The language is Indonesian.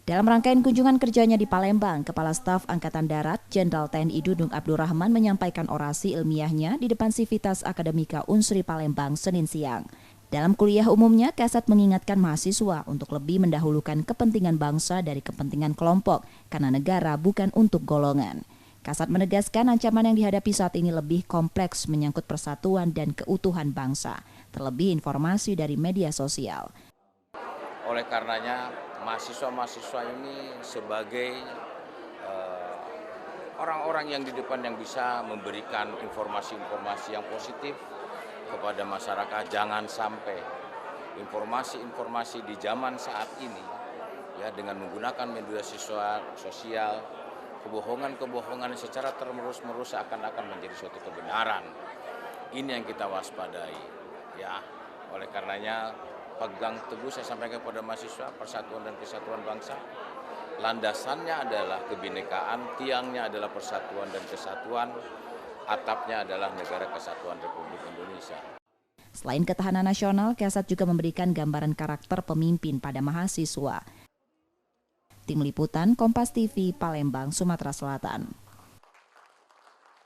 Dalam rangkaian kunjungan kerjanya di Palembang, Kepala Staf Angkatan Darat Jenderal TNI Dudung Abdurrahman menyampaikan orasi ilmiahnya di depan Sivitas Akademika Unsri Palembang Senin siang. Dalam kuliah umumnya, Kasat mengingatkan mahasiswa untuk lebih mendahulukan kepentingan bangsa dari kepentingan kelompok, karena negara bukan untuk golongan. Kasat menegaskan ancaman yang dihadapi saat ini lebih kompleks menyangkut persatuan dan keutuhan bangsa, terlebih informasi dari media sosial. Oleh karenanya, mahasiswa-mahasiswa ini sebagai orang-orang yang di depan yang bisa memberikan informasi-informasi yang positif kepada masyarakat. Jangan sampai informasi-informasi di zaman saat ini ya dengan menggunakan media sosial, kebohongan-kebohongan secara terus-menerus seakan-akan menjadi suatu kebenaran. Ini yang kita waspadai ya. Oleh karenanya, pegang teguh saya sampaikan kepada mahasiswa, persatuan dan kesatuan bangsa. Landasannya adalah kebinekaan, tiangnya adalah persatuan dan kesatuan, atapnya adalah Negara Kesatuan Republik Indonesia. Selain ketahanan nasional, Kasat juga memberikan gambaran karakter pemimpin pada mahasiswa. Tim Liputan Kompas TV, Palembang, Sumatera Selatan.